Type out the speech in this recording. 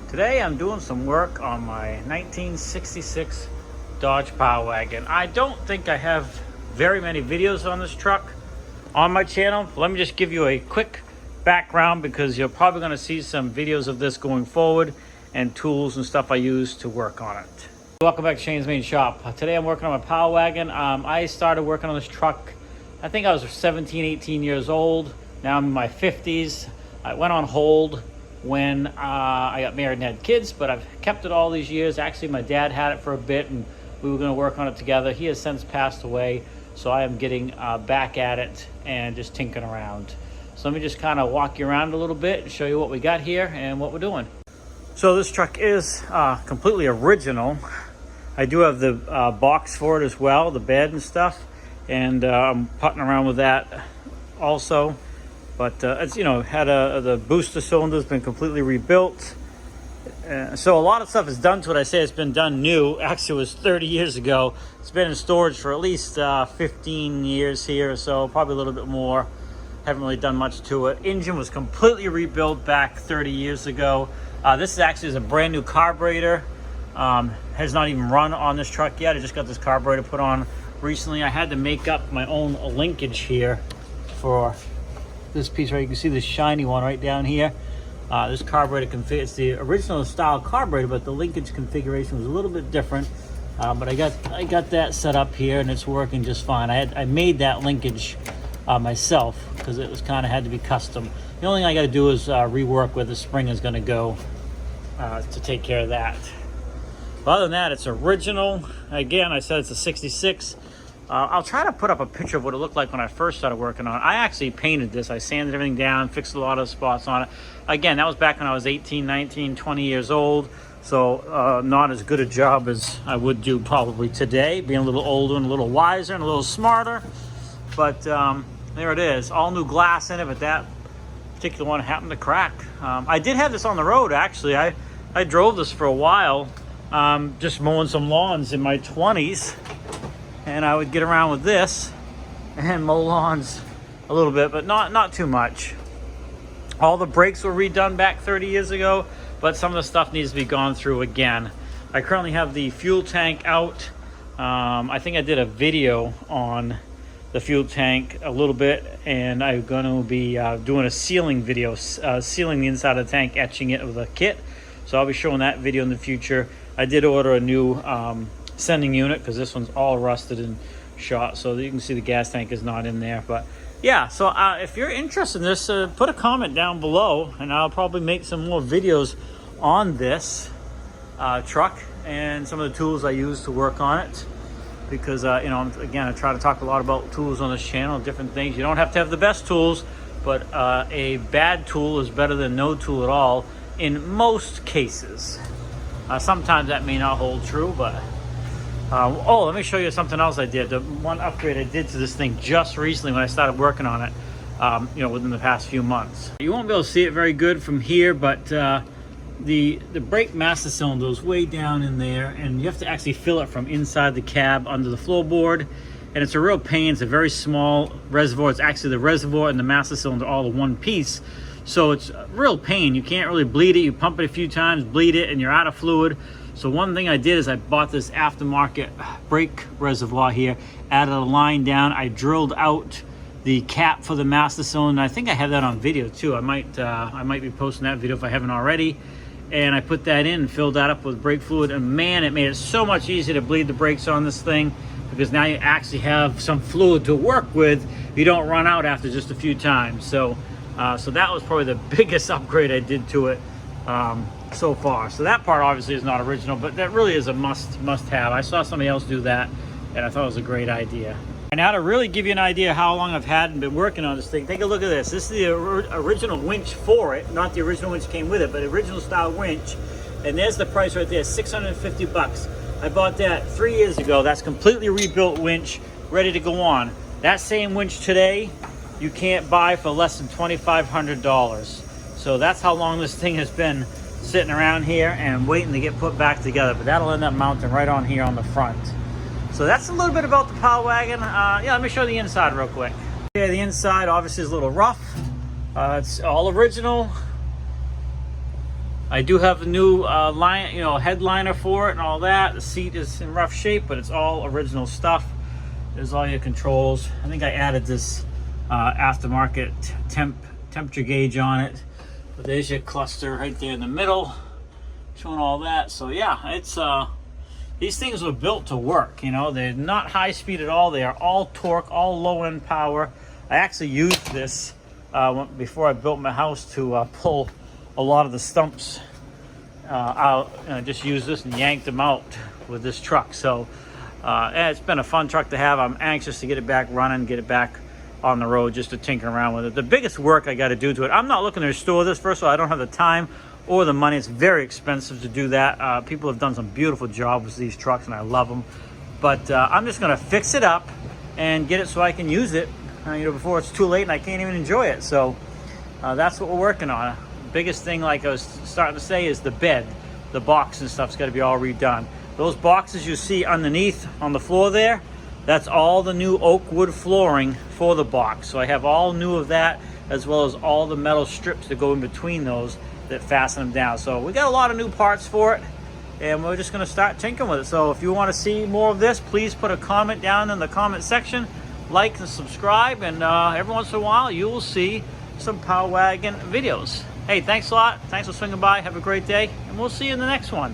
Today I'm doing some work on my 1966 Dodge Power Wagon. I don't think I have very many videos on this truck on my channel. Let me just give you a quick background because you're probably going to see some videos of this going forward and tools and stuff I use to work on it. Welcome back to Shane's Main Shop. Today I'm working on my Power Wagon. I started working on this truck, I think I was 17, 18 years old. Now I'm in my 50s. I went on hold when I got married and had kids, but I've kept it all these years. Actually, my dad had it for a bit and we were going to work on it together. He has since passed away, so I am getting back at it and just tinkering around. So let me just kind of walk you around a little bit and show you what we got here and what we're doing. So this truck is completely original. I do have the box for it as well, the bed and stuff, and I'm putting around with that also. But it's, you know, had the booster cylinder's been completely rebuilt. So a lot of stuff is done to it. I say it's been done new. Actually, it was 30 years ago. It's been in storage for at least 15 years here or so, probably a little bit more. Haven't really done much to it. Engine was completely rebuilt back 30 years ago. This is actually a brand new carburetor. Has not even run on this truck yet. I just got this carburetor put on recently. I had to make up my own linkage here for this piece right. You can see this shiny one right down here. This carburetor it's the original style carburetor, but the linkage configuration was a little bit different. But I got that set up here and it's working just fine. I made that linkage myself because it was kind of had to be custom. The only thing I got to do is rework where the spring is going to go to take care of that. But other than that, it's original. Again, I said it's a 66. I'll try to put up a picture of what it looked like when I first started working on it. I actually painted this. I sanded everything down, fixed a lot of spots on it. Again, that was back when I was 18, 19, 20 years old. So not as good a job as I would do probably today, being a little older and a little wiser and a little smarter. But there it is. All new glass in it, but that particular one happened to crack. I did have this on the road, actually. I drove this for a while, just mowing some lawns in my 20s. And I would get around with this and mow lawns a little bit, but not too much. All the brakes were redone back 30 years ago, but some of the stuff needs to be gone through again. I currently have the fuel tank out. I think I did a video on the fuel tank a little bit, and I'm going to be doing a sealing video, sealing the inside of the tank, etching it with a kit. So I'll be showing that video in the future. I did order a new sending unit because this one's all rusted and shot, so you can see the gas tank is not in there. But yeah, so if you're interested in this, put a comment down below and I'll probably make some more videos on this truck and some of the tools I use to work on it, because you know, again, I try to talk a lot about tools on this channel, different things. You don't have to have the best tools, but a bad tool is better than no tool at all in most cases. Sometimes that may not hold true, but oh, let me show you something else I did. The one upgrade I did to this thing just recently when I started working on it, you know, within the past few months. You won't be able to see it very good from here, but the brake master cylinder is way down in there, and you have to actually fill it from inside the cab under the floorboard. And it's a real pain. It's a very small reservoir. It's actually the reservoir and the master cylinder all in one piece. So it's a real pain. You can't really bleed it. You pump it a few times, bleed it, and you're out of fluid. So one thing I did is I bought this aftermarket brake reservoir here, added a line down. I drilled out the cap for the master cylinder. I think I have that on video too. I might be posting that video if I haven't already. And I put that in and filled that up with brake fluid. And man, it made it so much easier to bleed the brakes on this thing, because now you actually have some fluid to work with. You don't run out after just a few times. So that was probably the biggest upgrade I did to it so far. So that part obviously is not original, but that really is a must have. I saw somebody else do that and I thought it was a great idea. And now to really give you an idea how long I've had and been working on this thing, take a look at this. This is the original winch for it, not the original winch came with it, but original style winch. And there's the price right there, 650 bucks. I bought that 3 years ago. That's completely rebuilt winch, ready to go on. That same winch today, you can't buy for less than $2,500. So that's how long this thing has been sitting around here and waiting to get put back together. But that'll end up mounting right on here on the front. So that's a little bit about the Power Wagon. Yeah, let me show the inside real quick. Okay, the inside obviously is a little rough. It's all original. I do have a new headliner for it and all that. The seat is in rough shape, but it's all original stuff. There's all your controls. I think I added this aftermarket temperature gauge on it. But there's your cluster right there in the middle, showing all that. So yeah, it's these things were built to work. You know, they're not high speed at all. They are all torque, all low end power. I actually used this before I built my house to pull a lot of the stumps out. I just used this and yanked them out with this truck. So yeah, it's been a fun truck to have. I'm anxious to get it back running, get it back on the road, just to tinker around with it. The biggest work I got to do to it, I'm not looking to restore this. First of all, I don't have the time or the money. It's very expensive to do that. People have done some beautiful jobs with these trucks and I love them. But I'm just going to fix it up and get it so I can use it before it's too late and I can't even enjoy it. So that's what we're working on. Biggest thing, like I was starting to say, is the bed. The box and stuff's got to be all redone. Those boxes you see underneath on the floor there, that's all the new oak wood flooring for the box. So I have all new of that, as well as all the metal strips that go in between those that fasten them down. So we got a lot of new parts for it, and we're just going to start tinkering with it. So if you want to see more of this, please put a comment down in the comment section, like and subscribe, and every once in a while you will see some Power Wagon videos. Hey, thanks a lot. Thanks for swinging by. Have a great day, and we'll see you in the next one.